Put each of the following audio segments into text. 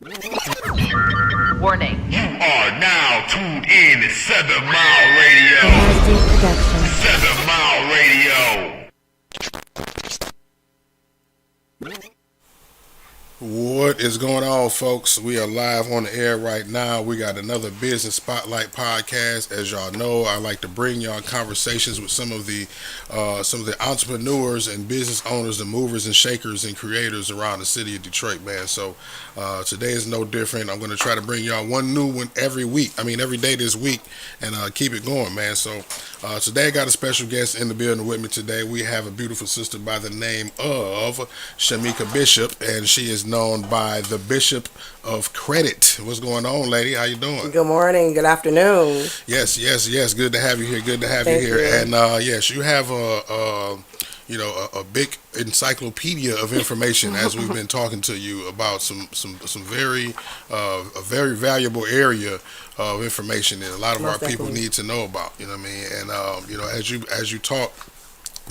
Warning. You are now tuned in to 7 Mile Radio. MSD Production. 7 Mile Radio. What is going on, folks? We are live on the air right now. We got another Business Spotlight podcast. As y'all know, I like to bring y'all conversations with some of the entrepreneurs and business owners, the movers and shakers and creators around the city of Detroit, man. So today is no different. I'm going to try to bring y'all one new one every day this week, and keep it going, man. So today I got a special guest in the building with me today. We have a beautiful sister by the name of Shamika Bishop, and she is known by the Bishop of Credit. What's going on, lady? How you doing? Good morning. Good afternoon. Yes. Good to have you here. Thank you. And yes, you have a big encyclopedia of information as we've been talking to you about some very a very valuable area of information that a lot of Most our people definitely. need to know about. You know what I mean? And as you talk.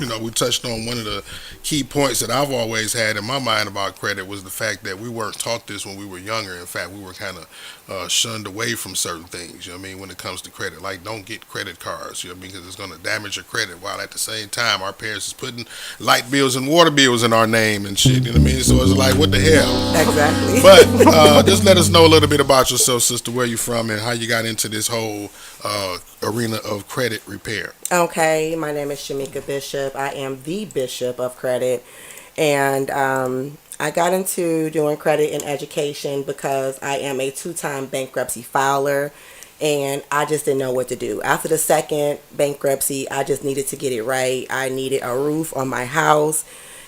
We touched on one of the key points that I've always had in my mind about credit was the fact that we weren't taught this when we were younger. In fact, we were kind of shunned away from certain things, you know what I mean, when it comes to credit. Like, don't get credit cards, you know what I mean, because it's going to damage your credit, while at the same time, our parents is putting light bills and water bills in our name and shit, you know what I mean? So it's like, what the hell? Exactly. But just let us know a little bit about yourself, sister, where you from and how you got into this whole arena of credit repair. Okay, my name is Shamika Bishop. I am the Bishop of Credit. And I got into doing credit in education because I am a 2-time bankruptcy filer. And I just didn't know what to do. After the second bankruptcy, I just needed to get it right. I needed a roof on my house.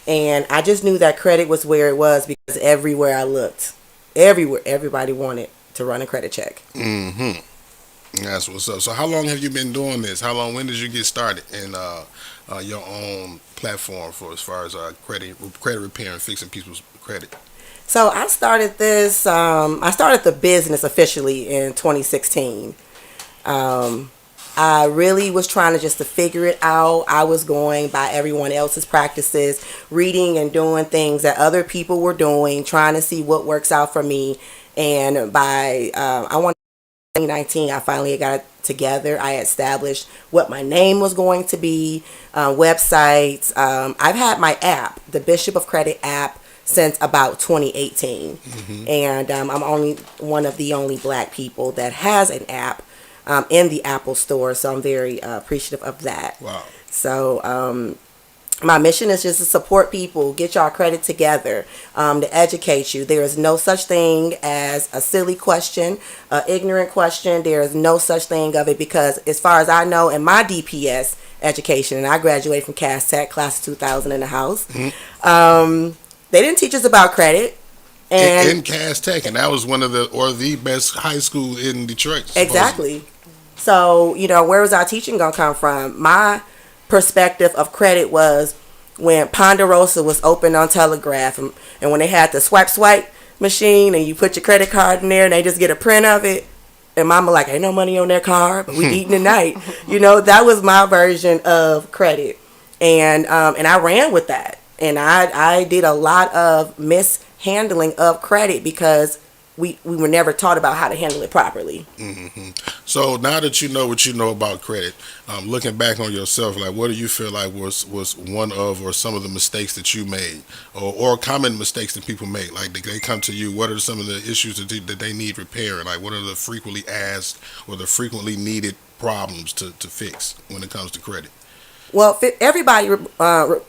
And I just knew that credit was where it was because everywhere I looked, everybody wanted to run a credit check. Mm-hmm. That's what's up. So how long have you been doing this? When did you get started in your own platform for as far as credit repair and fixing people's credit? So I started this, I started the business officially in 2016. I really was trying to figure it out. I was going by everyone else's practices, reading and doing things that other people were doing, trying to see what works out for me. And by, 2019, I finally got it together. I established what my name was going to be, websites. I've had my app, the Bishop of Credit app, since about 2018. Mm-hmm. And I'm only one of the only black people that has an app in the Apple store. So I'm very appreciative of that. Wow. So my mission is just to support people, get y'all credit together, to educate you. There is no such thing as a silly question, an ignorant question. There is no such thing of it because as far as I know, in my DPS education, and I graduated from Cass Tech, class of 2000 in the house, they didn't teach us about credit. And in Cass Tech, and that was one of the best high school in Detroit. Supposedly. Exactly. So, where was our teaching going to come from? My perspective of credit was when Ponderosa was open on Telegraph and when they had the swipe machine and you put your credit card in there and they just get a print of it and mama like, ain't no money on their card, but we eating tonight. That was my version of credit. And I ran with that. And I did a lot of mishandling of credit because we were never taught about how to handle it properly. Mm-hmm. So now that you know what you know about credit, looking back on yourself, like what do you feel like was one of or some of the mistakes that you made, or common mistakes that people make? Like they come to you, what are some of the issues that they need repairing? Like what are the frequently asked or the frequently needed problems to fix when it comes to credit? Well, everybody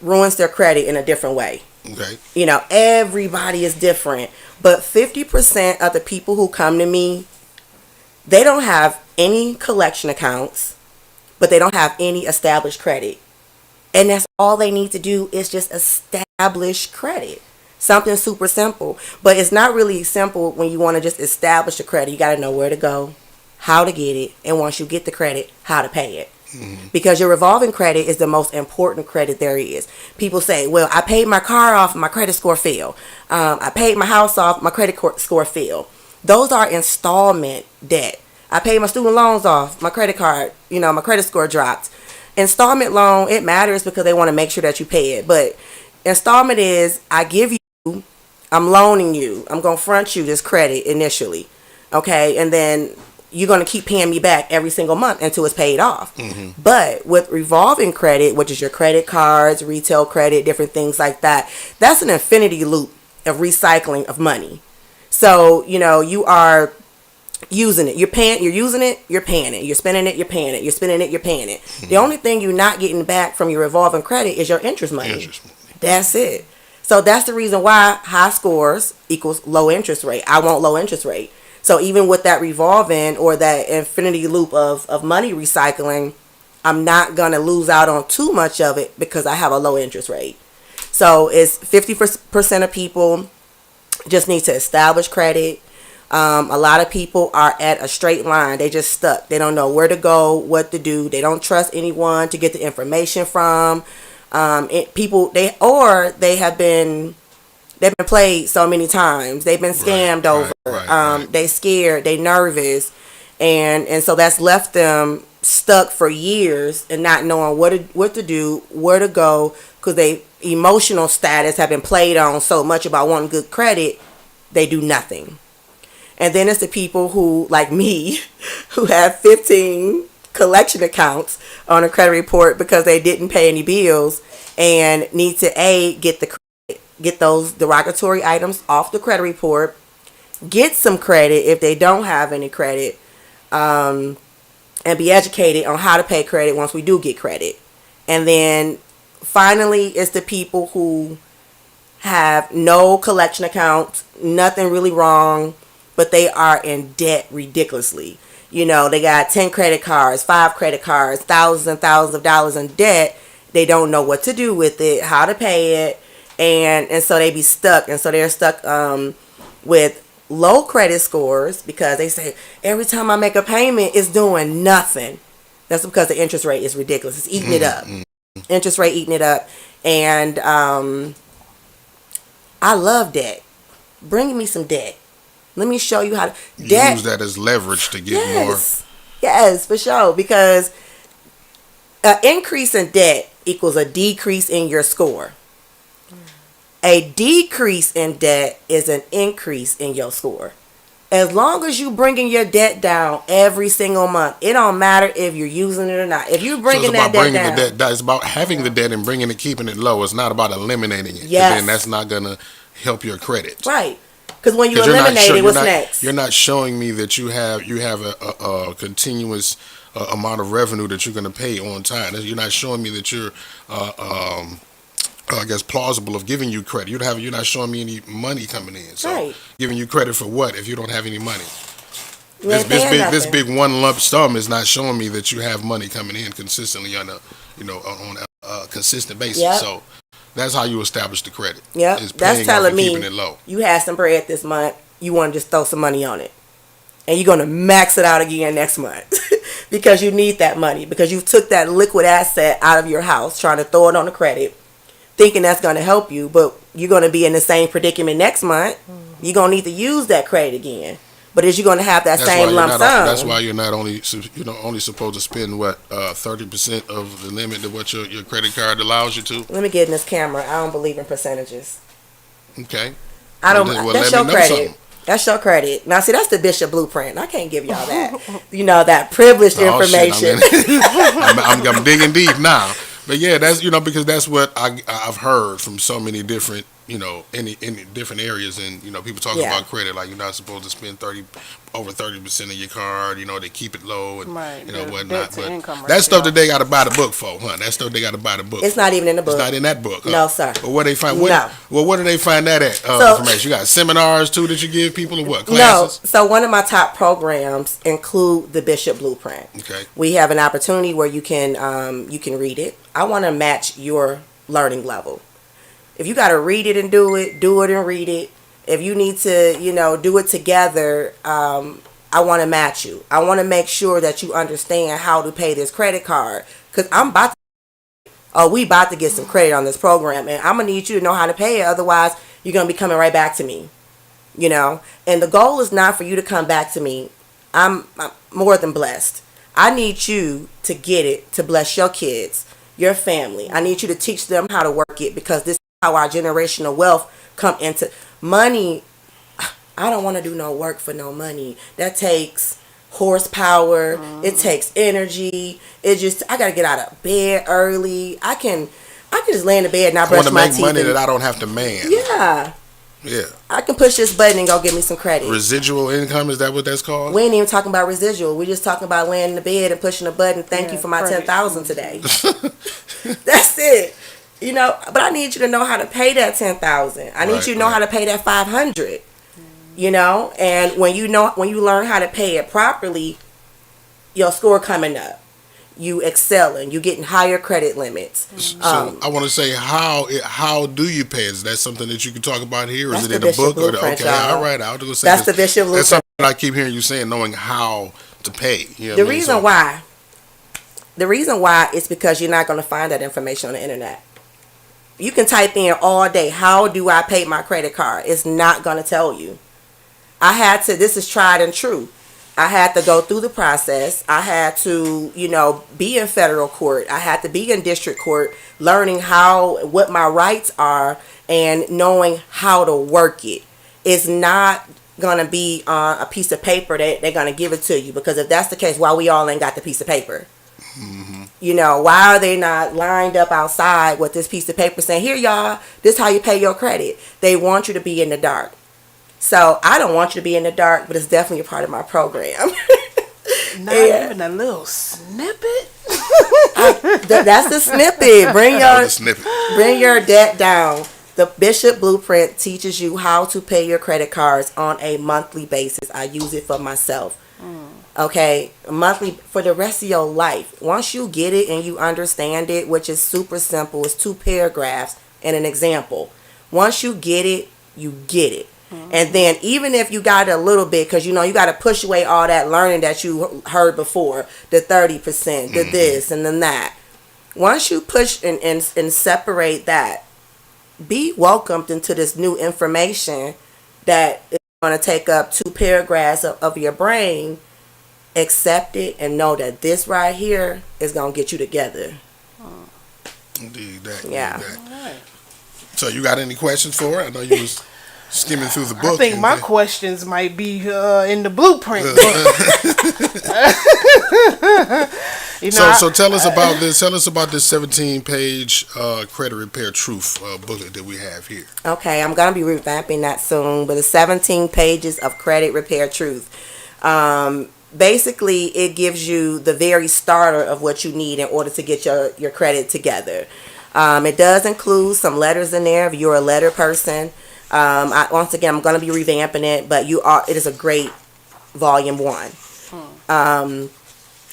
ruins their credit in a different way. Okay. Everybody is different. But 50% of the people who come to me, they don't have any collection accounts, but they don't have any established credit. And that's all they need to do is just establish credit. Something super simple. But it's not really simple when you want to just establish the credit. You got to know where to go, how to get it, and once you get the credit, how to pay it. Mm-hmm. Because your revolving credit is the most important credit there is. People say, well, I paid my car off, my credit score fell. I paid my house off, my credit score fell. Those are installment debt. I paid my student loans off, my credit card, my credit score dropped. Installment loan, it matters because they want to make sure that you pay it. But installment is, I give you I'm loaning you. I'm going to front you this credit initially. Okay. And then you're going to keep paying me back every single month until it's paid off. But with revolving credit, which is your credit cards, retail credit, different things like that, that's an infinity loop of recycling of money. So, you are using it. You're using it, you're paying it. You're spending it, you're paying it. You're spending it, you're paying it. The only thing you're not getting back from your revolving credit is your interest money. That's it. So that's the reason why high scores equals low interest rate. I want low interest rate. So even with that revolving or that infinity loop of money recycling, I'm not going to lose out on too much of it because I have a low interest rate. So it's 50% of people just need to establish credit. A lot of people are at a straight line. They just stuck. They don't know where to go, what to do. They don't trust anyone to get the information from. They've been played so many times. They've been scammed over. Right. They scared. They nervous, and so that's left them stuck for years and not knowing what to do, where to go, because they emotional status have been played on so much about wanting good credit. They do nothing. And then it's the people who, like me, who have 15 collection accounts on a credit report because they didn't pay any bills and need to get those derogatory items off the credit report, get some credit if they don't have any credit, and be educated on how to pay credit once we do get credit. And then finally, it's the people who have no collection accounts, nothing really wrong, but they are in debt ridiculously. They got 10 credit cards, 5 credit cards, thousands and thousands of dollars in debt. They don't know what to do with it, how to pay it. And so they be stuck. And so they're stuck with low credit scores because they say, every time I make a payment, it's doing nothing. That's because the interest rate is ridiculous. It's eating it up. Interest rate eating it up. And I love debt. Bring me some debt. Let me show you how to use that as leverage to get more. Yes, for sure. Because an increase in debt equals a decrease in your score. A decrease in debt is an increase in your score. As long as you bringing your debt down every single month, it don't matter if you're using it or not. If you're bringing that debt down, it's about having the debt and bringing it, keeping it low. It's not about eliminating it. Yes. Then that's not gonna help your credit. Right. Because when you eliminate it, what's next? You're not showing me that you have a continuous amount of revenue that you're going to pay on time. You're not showing me that you're, plausible of giving you credit. You're not showing me any money coming in. So right. Giving you credit for what if you don't have any money? This big one lump sum is not showing me that you have money coming in consistently on a consistent basis. Yep. So that's how you establish the credit. Yep. That's telling me keeping it low. You had some bread this month. You want to just throw some money on it. And you're going to max it out again next month because you need that money. Because you took that liquid asset out of your house trying to throw it on the credit, thinking that's going to help you. But you're going to be in the same predicament next month. You're going to need to use that credit again. But is you going to have that same lump sum? That's why you're only supposed to spend 30% of the limit of what your credit card allows you to. Let me get in this camera. I don't believe in percentages. Okay. I don't. That's your credit. That's your credit. Now, see, that's the Bishop Blueprint. I can't give y'all that. That privileged information. I'm digging deep now. But yeah, that's because that's what I've heard from so many different any different areas, and people talking about credit, like you're not supposed to spend over 30% of your card. They keep it low and whatnot. But that stuff that they got to buy the book for, huh? That stuff they got to buy the book. It's not even in the book. It's not in that book. Huh? No, sir. But where they find No. Well, where do they find that at? Information. You got seminars too that you give people, or what? Classes? No. So one of my top programs include the Bishop Blueprint. Okay. We have an opportunity where you can read it. I want to match your learning level. If you got to read it and do it and read it. If you need to, do it together, I want to match you. I want to make sure that you understand how to pay this credit card. Because we about to get some credit on this program. And I'm going to need you to know how to pay it. Otherwise, you're going to be coming right back to me. And the goal is not for you to come back to me. I'm more than blessed. I need you to get it to bless your kids, your family. I need you to teach them how to work it, because this how our generational wealth come into. money, I don't want to do no work for no money. That takes horsepower. It takes energy. I gotta get out of bed early. I can just lay in the bed and I I want brush to my make teeth. money that I don't have to man. Yeah. Yeah. I can push this button and go get me some credit. Residual income, is that what that's called? We ain't even talking about residual. We're just talking about laying in the bed and pushing a button. Thank you Yeah, for my credit. 10,000 today. That's it. You know, but I need you to know how to pay that 10,000. I need Right, you to know how to pay that 500. You know, and when you learn how to pay it properly, your score coming up. You excelling. You getting higher credit limits. So I want to say, how do you pay? Is that something that you can talk about here? Or is That's it in the a Bishop book? Blueprint, Okay, y'all. all right. I was going to say That's the Bishop That's Blueprint. something I keep hearing you saying, knowing how to pay. You know The what I mean? reason So- why. The reason why is because you're not going to find that information on the internet. You can type in all day, how do I pay my credit card? It's not going to tell you. This is tried and true. I had to go through the process. I had to, be in federal court. I had to be in district court, learning what my rights are and knowing how to work it. It's not going to be on a piece of paper that they're going to give it to you, because if that's the case, why we all ain't got the piece of paper? Why are they not lined up outside with this piece of paper saying, here, y'all, this is how you pay your credit? They want you to be in the dark. So I don't want you to be in the dark, but it's definitely a part of my program. Not Yeah. even a little snippet. That's the snippet. That was a snippet. Bring your debt down. The Bishop Blueprint teaches you how to pay your credit cards on a monthly basis. I use it for myself. Okay, monthly for the rest of your life. Once you get it and you understand it, which is super simple, it's 2 paragraphs and an example. Once you get it, you get it. And then even if you got it a little bit, because you got to push away all that learning that you heard before, the 30%, the this and then that. Once you push and separate that, be welcomed into this new information that is going to take up 2 paragraphs of your brain. Accept it and know that this right here is going to get you together. Indeed, that. Yeah. Right. So you got any questions for her? I know you was skimming through the book. I think and my then- questions might be in the blueprint book. So tell us about this. Tell us about this 17-page credit repair truth booklet that we have here. Okay, I'm going to be revamping that soon, but it's 17 pages of credit repair truth. Basically, it gives you the very starter of what you need in order to get your credit together. It does include some letters in there if you're a letter person. Once again, I'm going to be revamping it, but it is a great volume 1.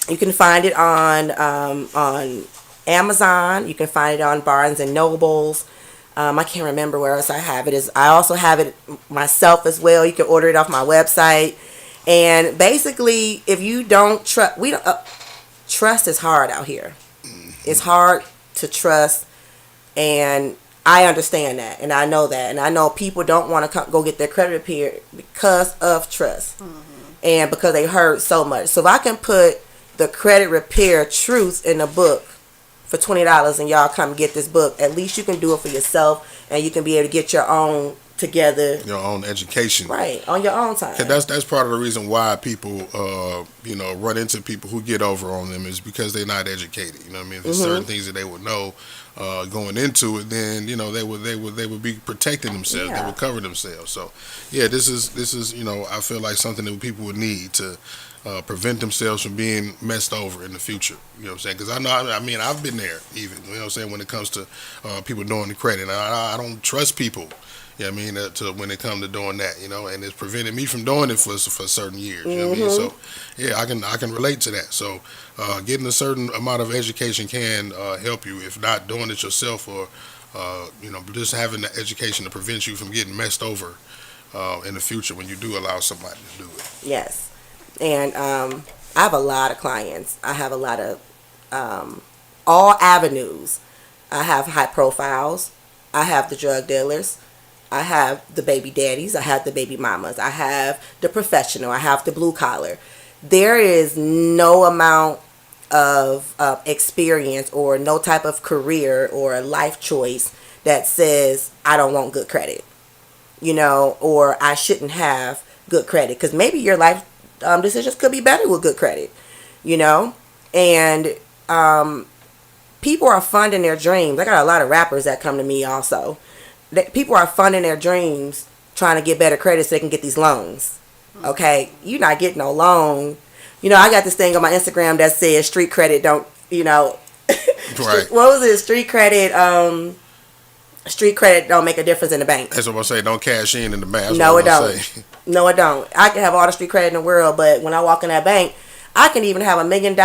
You can find it on Amazon. You can find it on Barnes and Nobles. I can't remember where else I have it. I also have it myself as well. You can order it off my website. And basically, if you don't trust, trust is hard out here. It's hard to trust, and I understand that, and I know that, and I know people don't want to go get their credit repaired because of trust, and because they heard so much. So if I can put the credit repair truth in a book for $20, and y'all come get this book, at least you can do it for yourself, and you can be able to get your own together, Your own education. right, on your own time. That's part of the reason why people run into people who get over on them, is because they're not educated. You know what I mean? There's certain things that they would know going into it, then they would be protecting themselves. Yeah. They would cover themselves. So yeah, this is I feel like something that people would need to prevent themselves from being messed over in the future. You know what I'm saying? Because I've been there even. You know what I'm saying? When it comes to people doing the credit, I don't trust people. You know what I mean? When it comes to doing that, and it's prevented me from doing it for certain years. You know what I mean? So, yeah, I can relate to that. So, getting a certain amount of education can help you, if not doing it yourself, or just having the education to prevent you from getting messed over in the future when you do allow somebody to do it. Yes. And I have a lot of clients. I have a lot of all avenues. I have high profiles. I have the drug dealers. I have the baby daddies. I have the baby mamas. I have the professional. I have the blue collar. There is no amount of experience or no type of career or life choice that says I don't want good credit. or I shouldn't have good credit, because maybe your life decisions could be better with good credit, and people are funding their dreams. I got a lot of rappers that come to me also. People are funding their dreams trying to get better credit so they can get these loans. Okay, you're not getting no loan. I got this thing on my Instagram that says street credit don't, Right. What was it? Street credit don't make a difference in the bank. That's what I'm saying. Don't cash in the bank. That's No, what it I'm don't. say. No, it don't. I can have all the street credit in the world, but when I walk in that bank, I can even have $1 million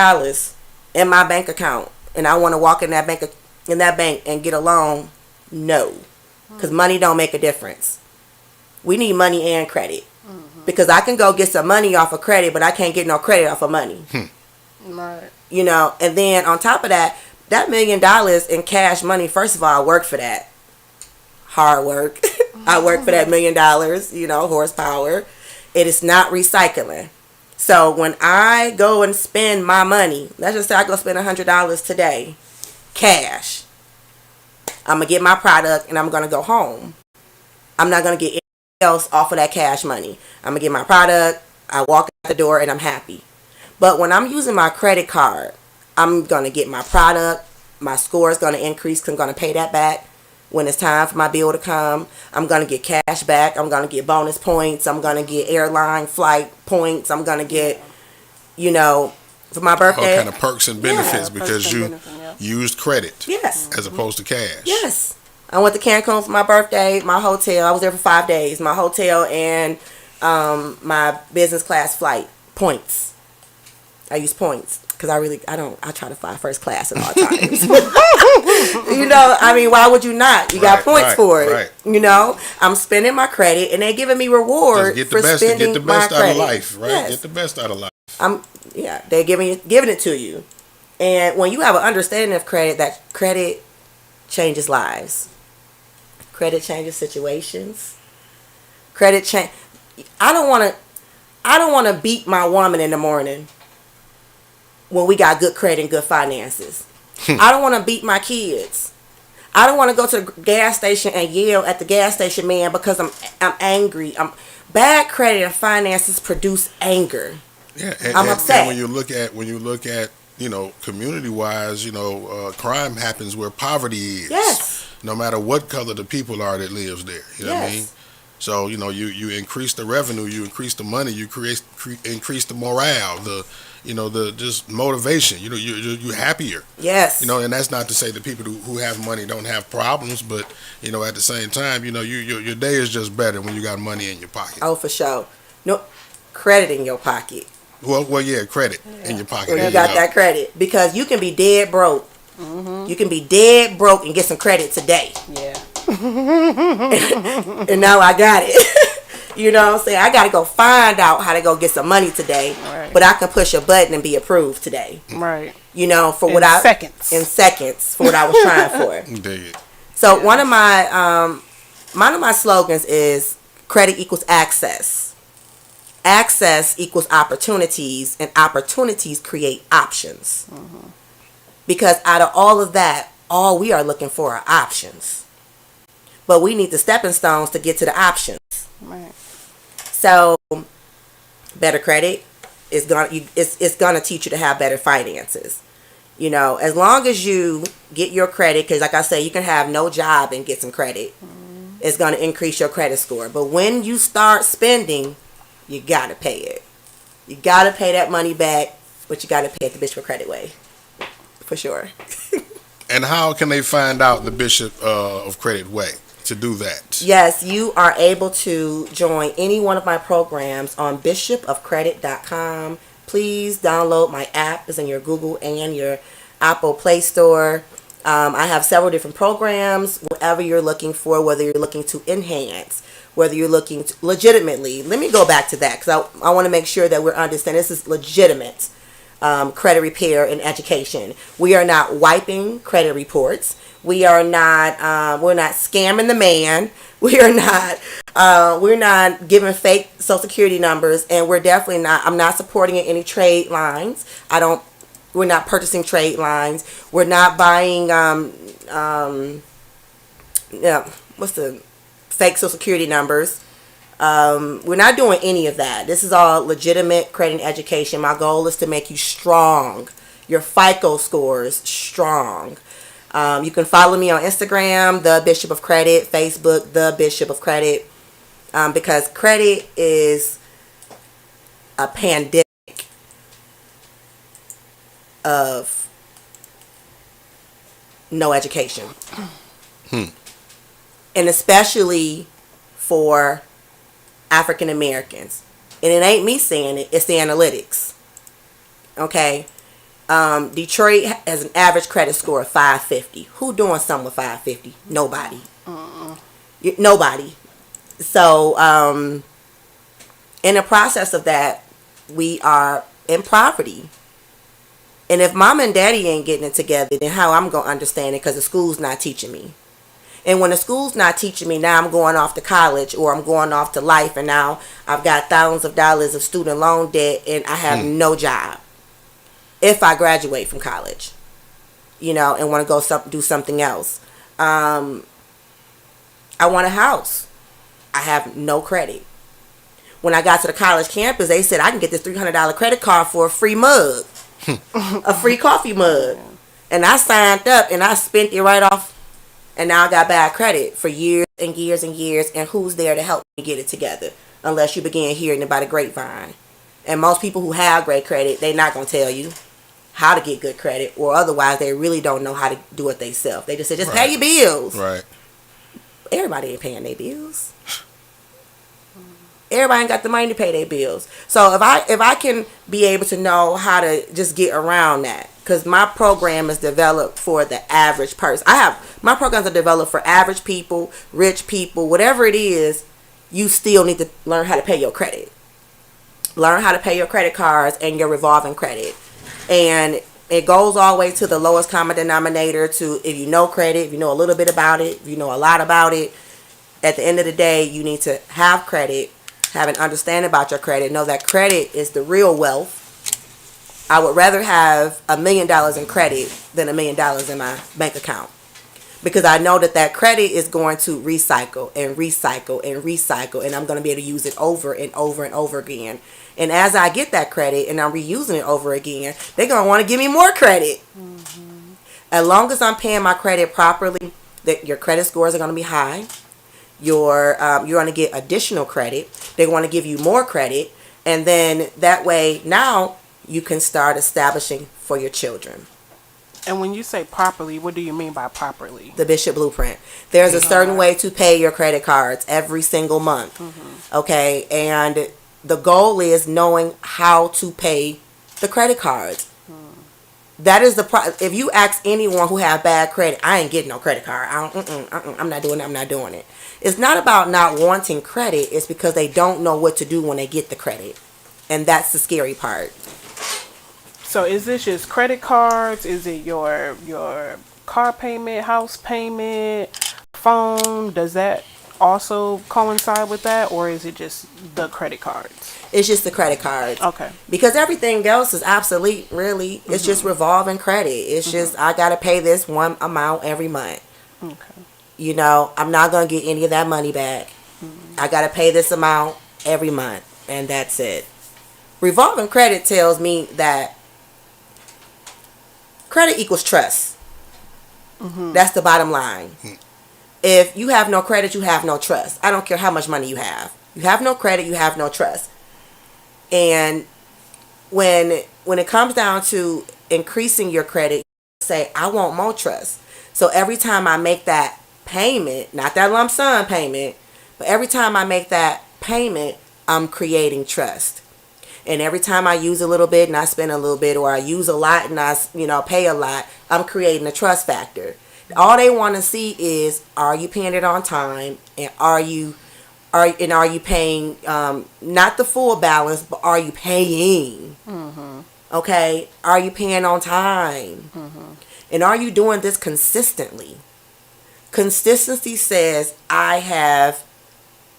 in my bank account, and I want to walk in that bank and get a loan. No, because money don't make a difference. We need money and credit, because I can go get some money off of credit, but I can't get no credit off of money. Right. And then on top of that $1 million in cash money. First of all, I work for that. Hard work. I work for that $1 million, horsepower. It is not recycling. So when I go and spend my money, let's just say I go spend $100 today, cash. I'm going to get my product and I'm going to go home. I'm not going to get anything else off of that cash money. I'm going to get my product, I walk out the door, and I'm happy. But when I'm using my credit card, I'm going to get my product, my score is going to increase because I'm going to pay that back when it's time for my bill to come. I'm going to get cash back. I'm going to get bonus points. I'm going to get airline flight points. I'm going to get, for my birthday. All kind of perks and benefits because you used credit Yes. as opposed to cash. Yes. I went to Cancun for my birthday, my hotel. I was there for 5 days. My hotel and my business class flight points. I use points because I try to fly first class at all times. Why would you not? You got points for it. Right. I'm spending my credit and they're giving me reward for spending get the my best credit. out of life, right? Yes. Get the best out of life. They're giving it to you. And when you have an understanding of credit, that credit changes lives. Credit changes situations. I don't want to beat my woman in the morning when we got good credit and good finances. I don't want to beat my kids. I don't want to go to the gas station and yell at the gas station man because I'm angry. Bad credit and finances produce anger. Yeah, I'm upset. And when you look at community wise, crime happens where poverty is. Yes. No matter what color the people are that lives there. You know what I mean? So, you increase the revenue, you increase the money, you increase the morale, the just motivation. You're happier. Yes. And that's not to say that people who have money don't have problems, but at the same time, your day is just better when you got money in your pocket. Oh, for sure. No credit in your pocket. Well, yeah, credit in your pocket. When you got that credit, because you can be dead broke. You can be dead broke and get some credit today. Yeah. And now I got it. You know what I'm saying? I got to go find out how to go get some money today. Right. But I can push a button and be approved today. Right. For In seconds for what I was trying for. Dig it. So one of my slogans is credit equals access. Access equals opportunities, and opportunities create options. Because out of all of that, all we are looking for are options. But we need the stepping stones to get to the options. Right. So, better credit is gonna teach you to have better finances. As long as you get your credit, because like I say, you can have no job and get some credit. It's gonna increase your credit score. But when you start spending, you gotta pay it. You gotta pay that money back, but you gotta pay it the Bishop Credit way, for sure. And how can they find out the Bishop of Credit way to do that? Yes, you are able to join any one of my programs on bishopofcredit.com. Please download my app. It's in your Google and your Apple Play Store. I have several different programs, whatever you're looking for, whether you're looking to enhance, whether you're looking to legitimately. Let me go back to that because I want to make sure that we're understanding this is legitimate credit repair and education. We are not wiping credit reports. We are not. We're not scamming the man. We are not. We're not giving fake Social Security numbers, and we're definitely not. I'm not supporting any trade lines. We're not purchasing trade lines. We're not buying. What's the fake social security numbers. We're not doing any of that. This is all legitimate credit and education. My goal is to make you strong, your FICO scores strong. You can follow me on Instagram, The Bishop of Credit, Facebook, The Bishop of Credit, because credit is a pandemic of no education. And especially for African Americans. And it ain't me saying it, it's the analytics. Okay? Detroit has an average credit score of 550. Who doing something with 550? Nobody. Nobody. So, in the process of that, we are in poverty. And if mom and daddy ain't getting it together, then how I'm going to understand it? Because the school's not teaching me. And when the school's not teaching me, now I'm going off to college or I'm going off to life, and now I've got thousands of dollars of student loan debt and I have no job if I graduate from college, you know, and want to go do something else. I want a house. I have no credit. When I got to the college campus, they said I can get this $300 credit card for a free mug, a free coffee mug. And I signed up and I spent it right off. And now I got bad credit for years and years and years. And who's there to help me get it together? Unless you begin hearing about a grapevine. And most people who have great credit, they're not going to tell you how to get good credit. Or otherwise, they really don't know how to do it themselves. They just say, just pay your bills. Right. Everybody ain't paying their bills. Everybody ain't got the money to pay their bills. So if I can be able to know how to just get around that, because my program is developed for the average person. My programs are developed for average people, rich people, whatever it is. You still need to learn how to pay your credit. Learn how to pay your credit cards and your revolving credit. And it goes all the way to the lowest common denominator to if you know credit, if you know a little bit about it, if you know a lot about it. At the end of the day, you need to have credit, have an understanding about your credit, know that credit is the real wealth. I would rather have $1 million in credit than $1 million in my bank account. Because I know that credit is going to recycle and recycle and recycle, and I'm going to be able to use it over and over and over again. And as I get that credit and I'm reusing it over again, they're going to want to give me more credit. As long as I'm paying my credit properly, that your credit scores are going to be high. You're going to get additional credit. They want to give you more credit, and then that way now you can start establishing for your children. And when you say properly, what do you mean by properly? The Bishop Blueprint. There's a certain way to pay your credit cards every single month. Okay, and the goal is knowing how to pay the credit cards. That is if you ask anyone who have bad credit, I ain't getting no credit card. I'm not doing it. I'm not doing it. It's not about not wanting credit. It's because they don't know what to do when they get the credit. And that's the scary part. So is this just credit cards? Is it your car payment, house payment, phone? Does that also coincide with that? Or is it just the credit cards? It's just the credit cards. Okay. Because everything else is obsolete, really. It's just revolving credit. It's just, I got to pay this one amount every month. Okay. You know, I'm not going to get any of that money back. I got to pay this amount every month. And that's it. Revolving credit tells me that credit equals trust. That's the bottom line. If you have no credit, you have no trust. I don't care how much money you have. You have no credit, you have no trust. And when it comes down to increasing your credit, you say, I want more trust. So every time I make that payment, not that lump sum payment, but every time I make that payment, I'm creating trust. And every time I use a little bit and I spend a little bit, or I use a lot and I pay a lot, I'm creating a trust factor. All they want to see is, are you paying it on time, and are you paying not the full balance, but are you paying? Okay, are you paying on time? And are you doing this consistently? Consistency says I have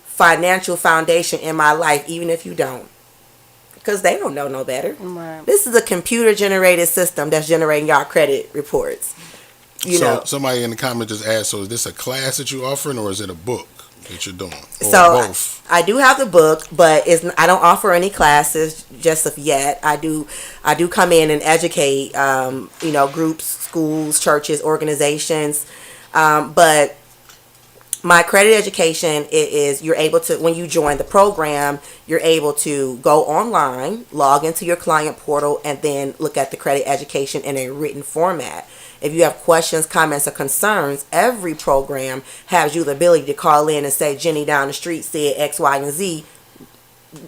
financial foundation in my life, even if you don't. Because they don't know no better. Right. This is a computer-generated system that's generating y'all credit reports. You know, somebody in the comments just asked, so is this a class that you offering, or is it a book? that you're doing? Or So both? I do have the book, but I don't offer any classes just of yet. I do come in and educate, groups, schools, churches, organizations, but my credit education is you're able to, when you join the program, you're able to go online, log into your client portal, and then look at the credit education in a written format. If you have questions, comments, or concerns, every program has you the ability to call in and say, Jenny down the street said X, Y, and Z.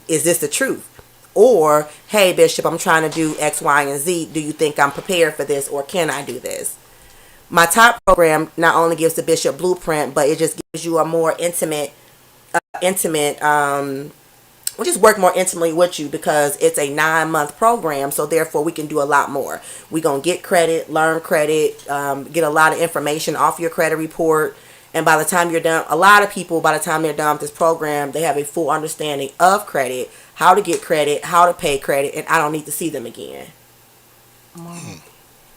Is this the truth? Or, hey, Bishop, I'm trying to do X, Y, and Z. Do you think I'm prepared for this, or can I do this? My top program not only gives the Bishop blueprint, but it just gives you a more intimate, we just work more intimately with you because it's a 9-month program. So therefore we can do a lot more. We're going to get credit, learn credit, get a lot of information off your credit report. And by the time you're done, a lot of people, by the time they're done with this program, they have a full understanding of credit, how to get credit, how to pay credit, and I don't need to see them again.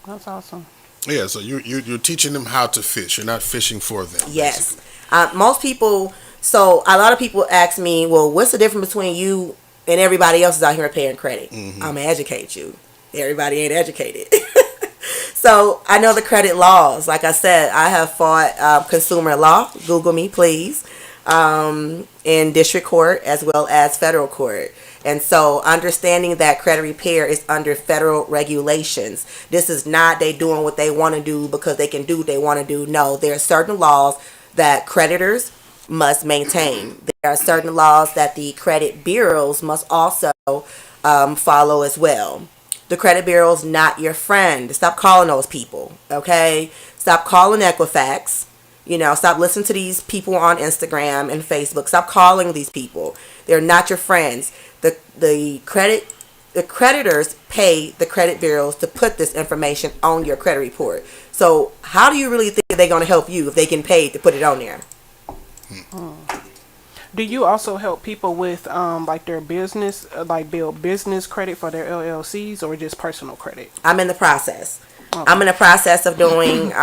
That's awesome. Yeah, so you're teaching them how to fish. You're not fishing for them. Yes. Most people, so a lot of people ask me, well, what's the difference between you and everybody else is out here paying credit? I'm going to educate you. Everybody ain't educated. So I know the credit laws. Like I said, I have fought consumer law. Google me, please. In district court as well as federal court. And so understanding that credit repair is under federal regulations. This is not they doing what they want to do because they can do what they want to do. No, there are certain laws that creditors must maintain. There are certain laws that the credit bureaus must also follow as well. The credit bureau's not your friend. Stop calling those people, okay? Stop calling Equifax. Stop listening to these people on Instagram and Facebook. Stop calling these people. They're not your friends. The creditors pay the credit bureaus to put this information on your credit report. So how do you really think they're going to help you if they can pay to put it on there? Do you also help people with like their business, like build business credit for their LLCs, or just personal credit? I'm in the process. Okay. I'm in the process of doing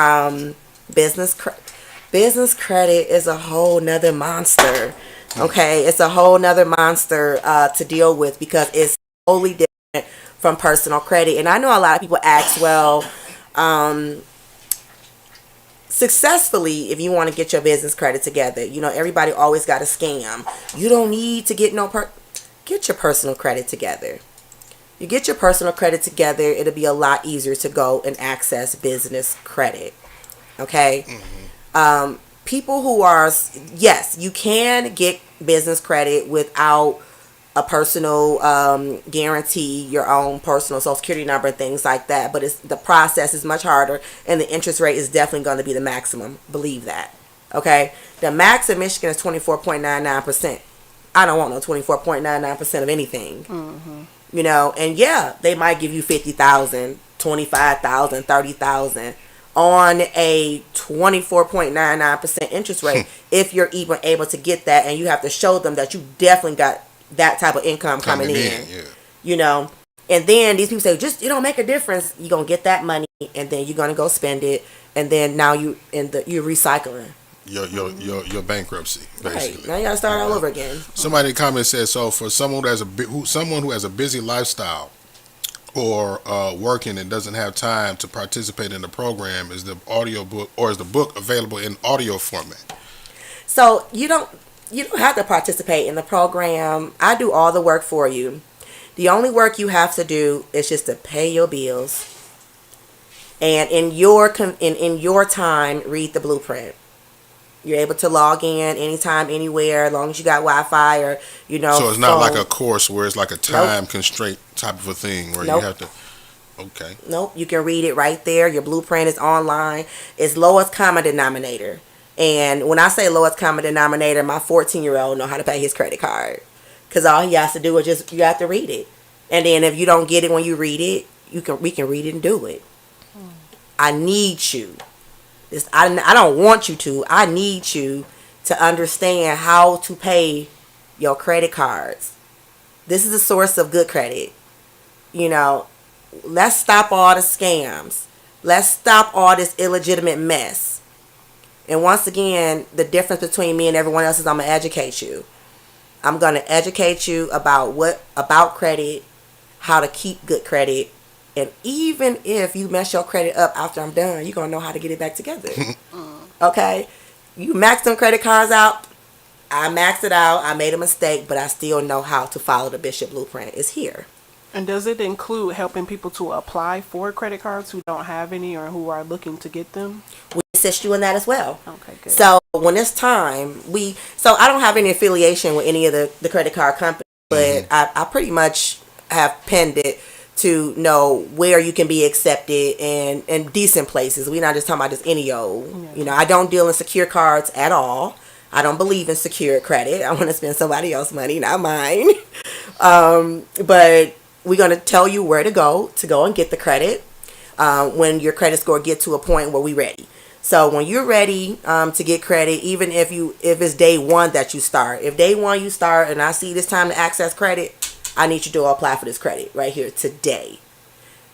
business credit. Business credit is a whole nother monster. Okay, it's a whole nother monster to deal with because it's totally different from personal credit. And I know a lot of people ask, well, successfully, if you want to get your business credit together, everybody always got a scam. You don't need to get get your personal credit together. You get your personal credit together, it'll be a lot easier to go and access business credit. Okay. People who are, yes, you can get business credit without a personal guarantee, your own personal social security number and things like that, but the process is much harder and the interest rate is definitely going to be the maximum. Believe that. Okay, the max in Michigan is 24.99%. I don't want no 24.99% of anything. And yeah, they might give you 50,000, 25,000, 30,000 on a 24.99% interest rate if you're even able to get that, and you have to show them that you definitely got that type of income coming in. Yeah. And then these people say, just, it don't make a difference. You're going to get that money and then you're going to go spend it, and then now you're recycling. Your bankruptcy, basically. Right. Now you got to start all over again. Somebody in the comments said, so for someone who has a busy lifestyle or working and doesn't have time to participate in the program, is the book available in audio format? So you don't have to participate in the program. I do all the work for you. The only work you have to do is just to pay your bills, and in your time, read the blueprint. You're able to log in anytime, anywhere, as long as you got Wi-Fi or So it's not phone. like a course where it's like a time constraint type of a thing where you have to. Okay. Nope. You can read it right there. Your blueprint is online. It's lowest common denominator. And when I say lowest common denominator, my 14-year-old know how to pay his credit card, because all he has to do is you have to read it. And then if you don't get it when you read it, we can read it and do it. I need you. I don't want you to. I need you to understand how to pay your credit cards. This is a source of good credit. Let's stop all the scams. Let's stop all this illegitimate mess. And once again, the difference between me and everyone else is I'm going to educate you. I'm going to educate you about credit, how to keep good credit. And even if you mess your credit up after I'm done, you're going to know how to get it back together. Okay? You max them credit cards out. I maxed it out. I made a mistake, but I still know how to follow the Bishop Blueprint. It's here. And does it include helping people to apply for credit cards who don't have any or who are looking to get them? We assist you in that as well. Okay, good. So when it's time, so I don't have any affiliation with any of the credit card companies, but I pretty much have penned it to know where you can be accepted in decent places. We're not just talking about just any old. You know, I don't deal in secure cards at all. I don't believe in secured credit. I want to spend somebody else's money, not mine. But we're going to tell you where to go and get the credit when your credit score gets to a point where we're ready. So when you're ready to get credit, even if it's day one that you start, if day one you start and I see this time to access credit, I need you to apply for this credit right here today.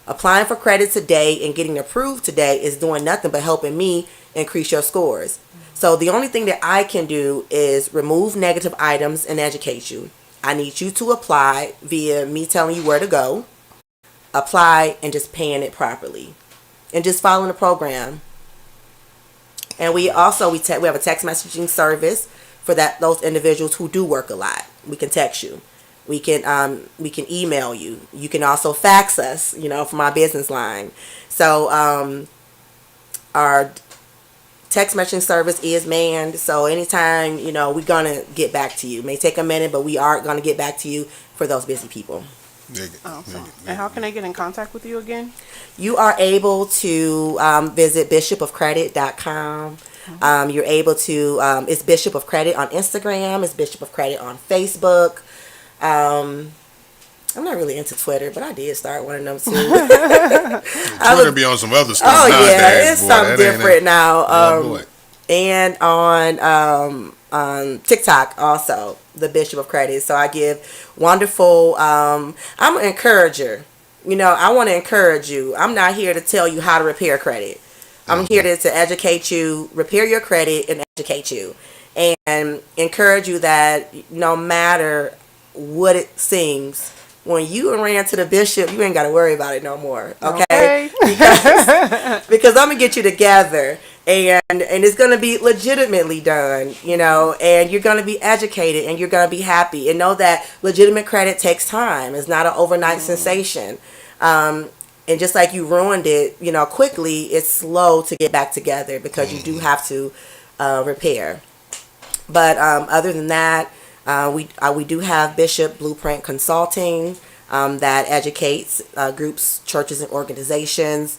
Applying for credit today and getting approved today is doing nothing but helping me increase your scores. So the only thing that I can do is remove negative items and educate you. I need you to apply via me telling you where to go, apply, and just paying it properly, and just following the program. And we also we have a text messaging service for those individuals who do work a lot. We can text you. We can email you. You can also fax us, from our business line. So our text messaging service is manned. So anytime, we're going to get back to you. It may take a minute, but we are going to get back to you for those busy people. Awesome. And how can they get in contact with you again? You are able to visit bishopofcredit.com. You're able to, it's Bishop of Credit on Instagram. It's Bishop of Credit on Facebook. I'm not really into Twitter, but I did start one of them too. Twitter be on some other stuff. Oh nowadays, yeah, it's boy, something different now. Yeah, And on TikTok also, the Bishop of Credit. So I give wonderful. I'm an encourager. I want to encourage you. I'm not here to tell you how to repair credit. I'm here to educate you, repair your credit, and educate you, and encourage you that no matter what it seems, when you ran to the bishop, you ain't got to worry about it no more. Okay? Because I'm gonna get you together, and it's gonna be legitimately done, and you're gonna be educated, and you're gonna be happy, and know that legitimate credit takes time. It's not an overnight sensation. And just like you ruined it, quickly, it's slow to get back together because you do have to repair. But other than that, we do have Bishop Blueprint Consulting that educates groups, churches, and organizations.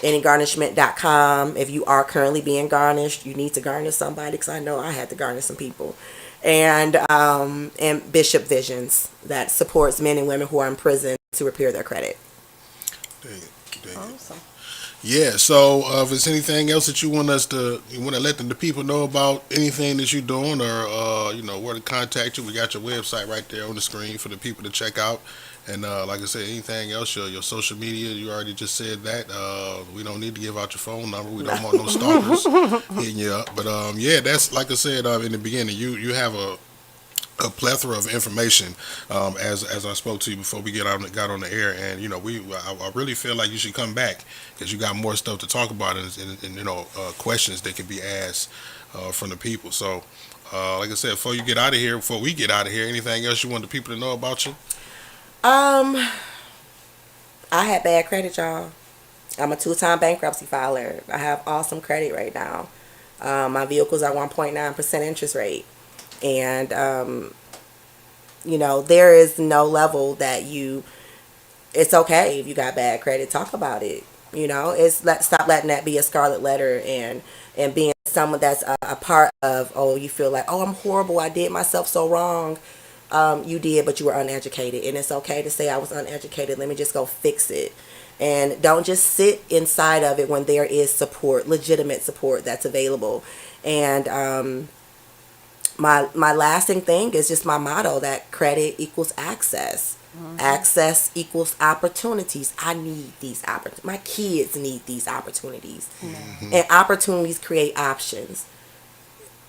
Anygarnishment.com. If you are currently being garnished, you need to garnish somebody, because I know I had to garnish some people. And Bishop Visions that supports men and women who are in prison to repair their credit. Awesome. Yeah, so if there's anything else that you want to let the people know about, anything that you're doing, or where to contact you, we got your website right there on the screen for the people to check out. And like I said, anything else, your social media, you already just said that. We don't need to give out your phone number. We don't want no stalkers hitting you up. But that's like I said in the beginning. You have a plethora of information, as I spoke to you before we got on the air, and I really feel like you should come back because you got more stuff to talk about and questions that can be asked from the people. So like I said, before we get out of here, anything else you want the people to know about you? I had bad credit, y'all. I'm a 2-time bankruptcy filer. I have awesome credit right now. My vehicle's at 1.9% interest rate. And, there is no level that it's okay if you got bad credit. Talk about it. Stop letting that be a scarlet letter and being someone that's a part of, you feel like, I'm horrible. I did myself so wrong. You did, but you were uneducated. And it's okay to say I was uneducated. Let me just go fix it. And don't just sit inside of it when there is support, legitimate support that's available. And, my lasting thing is just my motto that credit equals access. Access equals opportunities. I need these opportunities. My kids need these opportunities. And opportunities create options.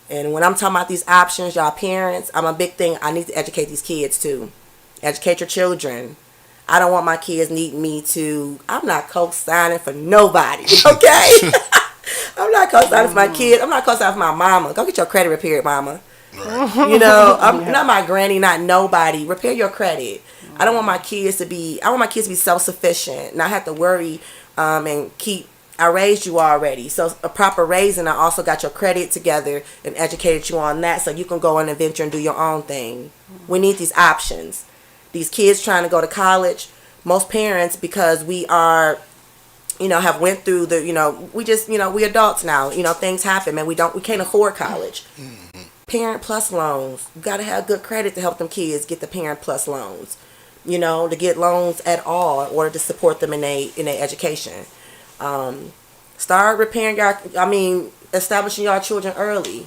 And when I'm talking about these options, y'all parents, I'm a big thing. I need to educate these kids too. Educate your children. I don't want my kids needing me to. I'm not co-signing for nobody, okay? I'm not co-signing for my kids. I'm not co-signing for my mama. Go get your credit repaired, mama. Right. You know, I'm not my granny, not nobody. Repair your credit. I don't want my kids to be. I want my kids to be self-sufficient, not have to worry and keep. I raised you already, so a proper raising. I also got your credit together and educated you on that, so you can go on an adventure and do your own thing. We need these options. These kids trying to go to college. Most parents, because we are, you know, have went through the, you know, we just, you know, we adults now. You know, things happen, man. We can't afford college. Parent Plus loans. You got to have good credit to help them kids get the Parent Plus loans. You know, to get loans at all in order to support them in their education. Start repairing establishing your children early.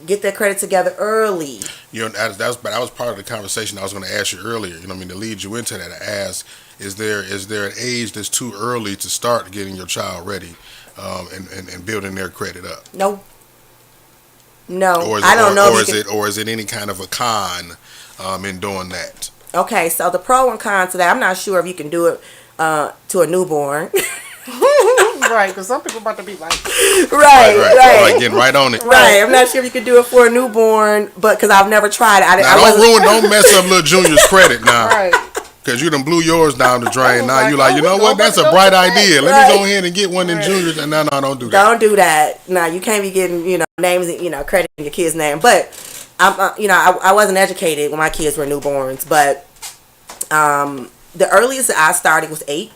Get their credit together early. You know, that was part of the conversation I was going to ask you earlier. You know, what I mean, to lead you into that, I asked, is there an age that's too early to start getting your child ready, and building their credit up? No. Or is it any kind of a con in doing that? Okay, so the pro and con to that, I'm not sure if you can do it to a newborn. Right, because some people about to be like, right. Like getting right on it. Right, I'm not sure if you can do it for a newborn, but because I've never tried it. Don't mess up little Junior's credit now. right. Because you done blew yours down the drain. Now like, you like, oh, you know we what? go That's a back bright to that. idea. Let Right. me go ahead and get one in Junior's. And no, don't do that. Don't do that. No, you can't be getting, you know, names, you know, credit in your kid's name. But I'm, you know, I wasn't educated when my kids were newborns. But the earliest I started was 8.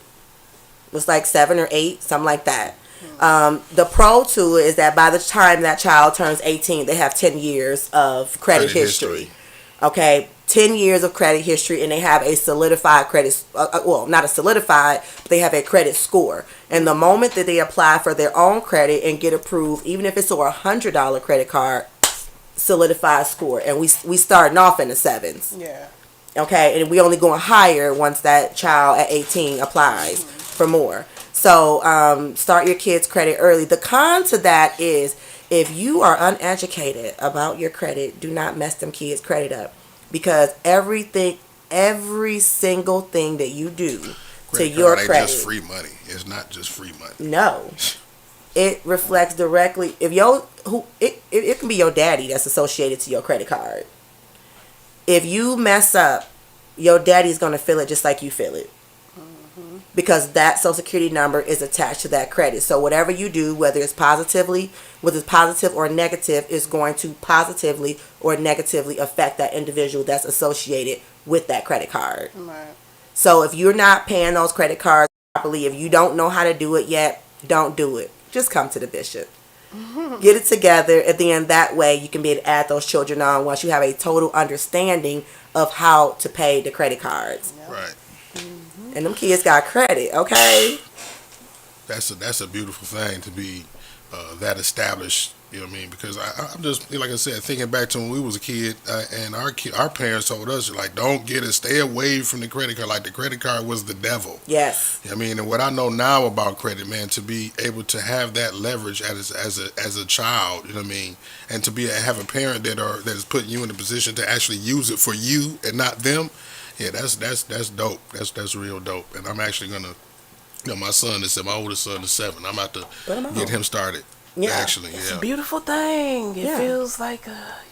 It was like 7 or 8, something like that. The pro to it is that by the time that child turns 18, they have 10 years of credit history. Okay, 10 years of credit history, and they have a solidified credit, well, not a solidified, but they have a credit score. And the moment that they apply for their own credit and get approved, even if it's a $100 credit card, solidified score. And we starting off in the 7s. Yeah. Okay, and we only going higher once that child at 18 applies for more. So start your kids' credit early. The con to that is if you are uneducated about your credit, do not mess them kids' credit up, because every single thing that you do to your credit ain't just free money. It's not just free money. No, it reflects directly. It can be your daddy that's associated to your credit card. If you mess up, your daddy's gonna feel it just like you feel it. Because that Social Security number is attached to that credit. So whatever you do, whether it's positive or negative, is going to positively or negatively affect that individual that's associated with that credit card. Right. So if you're not paying those credit cards properly, if you don't know how to do it yet, don't do it. Just come to the bishop. Get it together, and then that way you can be able to add those children on once you have a total understanding of how to pay the credit cards. Right. And them kids got credit, okay? That's a beautiful thing to be that established. You know what I mean? Because I'm just, like I said, thinking back to when we was a kid, and our parents told us, like, don't get it, stay away from the credit card. Like, the credit card was the devil. Yes. I mean, and what I know now about credit, man, to be able to have that leverage as a child, you know what I mean, and to have a parent that is putting you in a position to actually use it for you and not them. Yeah, that's dope. That's real dope. And I'm actually gonna, you know, my oldest son is 7. I'm about to get him started. Yeah. Actually, It's yeah. a beautiful thing. It Yeah. feels like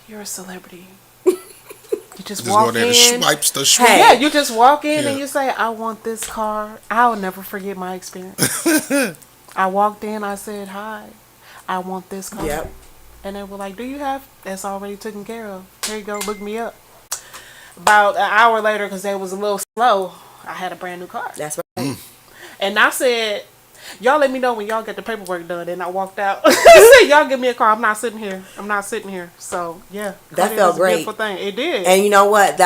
you're a celebrity. You just Just walk go there in. and swipes the Hey. Yeah, you just walk in Yeah. and you say, I want this car. I'll never forget my experience. I walked in, I said, hi, I want this car. Yep. And they were like, do you have? That's already taken care of. Here you go, look me up. About an hour later, because they was a little slow, I had a brand new car. That's right. And I said, y'all let me know when y'all get the paperwork done. And I walked out. I said, y'all give me a car. I'm not sitting here. So, yeah. That credit felt is a great. beautiful thing. It did. And you know what?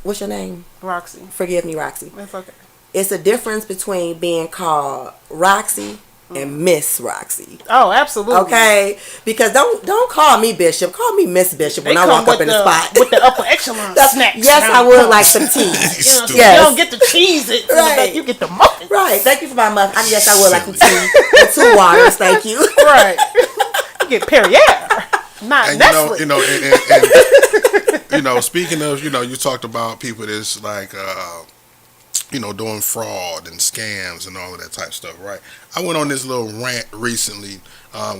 What's your name? Roxy. Forgive me, Roxy. That's okay. It's a difference between being called Roxy and Miss Roxy. Oh, absolutely. Okay, because don't call me Bishop. Call me Miss Bishop They when I come walk up with in the spot. with the upper echelon snacks. Yes, now. I would like some tea. You know what I'm saying? Yes. You don't get the cheese. Right. You get the muffins. Right. Thank you for my muffin. Yes, I would like some tea and 2 waters. Thank you. Right. You get Perrier, not And Nestle. and speaking of, you talked about people that's like, doing fraud and scams and all of that type of stuff, right? I went on this little rant recently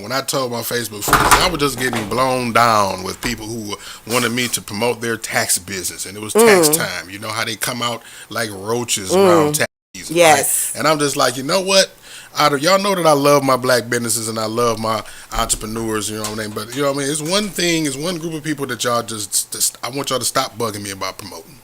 when I told my Facebook friends I was just getting blown down with people who wanted me to promote their tax business, and it was tax time. You know how they come out like roaches around tax season, Yes. right? And I'm just like, you know what? Y'all know that I love my black businesses and I love my entrepreneurs, you know what I mean? But, you know what I mean? It's one group of people that y'all I want y'all to stop bugging me about promoting.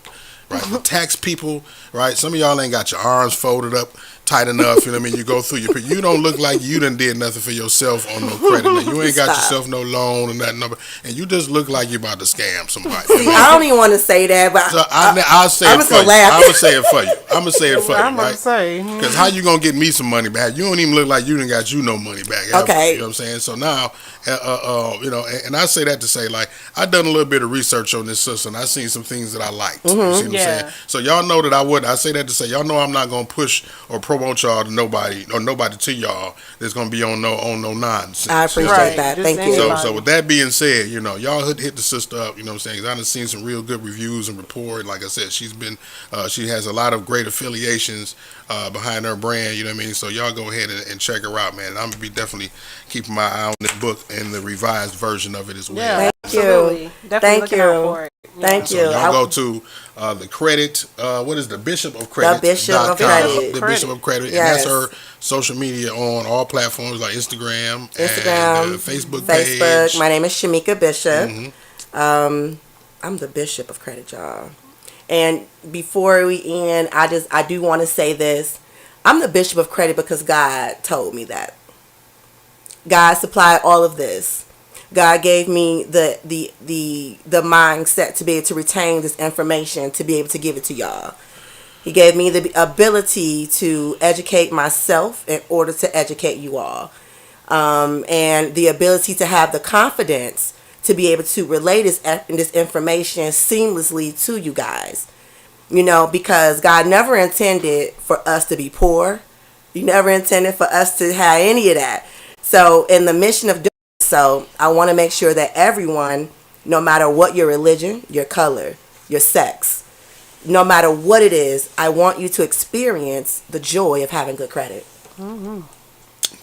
Right, the tax people, right? Some of y'all ain't got your arms folded up tight enough. You know what I mean? You go through you don't look like you done did nothing for yourself on no credit. You ain't got yourself no loan or nothing, and you just look like you about to scam somebody. See, I don't even want to say that, but So I'll say I'm it gonna for you. laugh. I'm gonna say it for you. I'm gonna say it for you, I'm gonna right? say. Because how you gonna get me some money back? You don't even look like you done got no money back. Ever, Okay. you know what I'm saying? So now, and I say that to say, like, I done a little bit of research on this system. I seen some things that I liked. You see what I'm Yeah. saying? So y'all know that I say that to say, y'all know I'm not gonna push or promote y'all to nobody or nobody to y'all that's gonna be on no nonsense. I appreciate Right, that. just Thank you. anybody. So with that being said, y'all hit the sister up, you know what I'm saying? 'Cause I done seen some real good reviews and report. Like I said, she has a lot of great affiliations behind her brand, you know what I mean? So y'all go ahead and check her out, man. And I'm gonna be definitely keeping my eye on this book and the revised version of it as well. Yeah, Thank you. absolutely. Definitely Thank looking you. out for it. Yeah. Thank So you. y'all go to the credit, what is the Bishop of Credit? Bishop of Credit. The Bishop of Credit. Yes. And that's her social media on all platforms like Instagram, Instagram, and Facebook Facebook. page. My name is Shamika Bishop. I'm the Bishop of Credit, y'all. And before we end, I do want to say this. I'm the Bishop of Credit because God told me that. God supplied all of this. God gave me the mindset to be able to retain this information, to be able to give it to y'all. He gave me the ability to educate myself in order to educate you all. And the ability to have the confidence to be able to relay this information seamlessly to you guys. Because God never intended for us to be poor. He never intended for us to have any of that. So in the mission of doing so, I want to make sure that everyone, no matter what your religion, your color, your sex, no matter what it is, I want you to experience the joy of having good credit.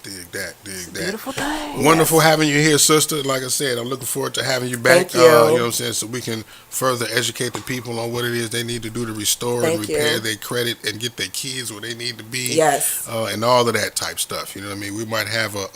Dig that. Beautiful thing. Wonderful having you here, sister. Like I said, I'm looking forward to having you back. Thank you. You know what I'm saying? So we can further educate the people on what it is they need to do to restore and Thank you. repair their credit and get their kids where they need to be. Yes. And all of that type stuff. You know what I mean? We might have a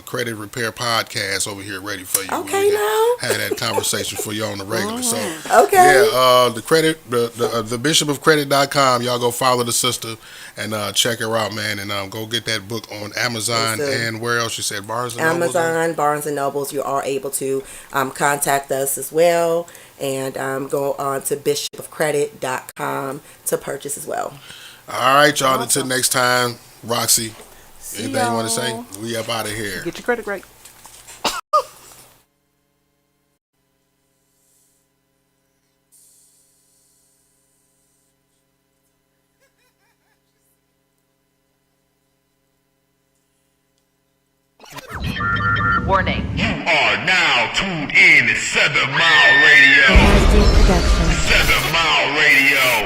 credit repair podcast over here ready for you. Okay, We can now. have that conversation for y'all on the regular. So Okay. yeah, the bishopofcredit.com. Y'all go follow the sister and check her out, man. And go get that book on Amazon. Yes, sir. And where else you said? Barnes and Noble? Amazon, Barnes and Nobles, you are able to contact us as well, and go on to bishopofcredit.com to purchase as well. All right, y'all. Until next time, Roxy, See anything you want to y'all. say? We up out of here. Get your credit right. Warning. You are now tuned in to 7 Mile Radio. MSD Production.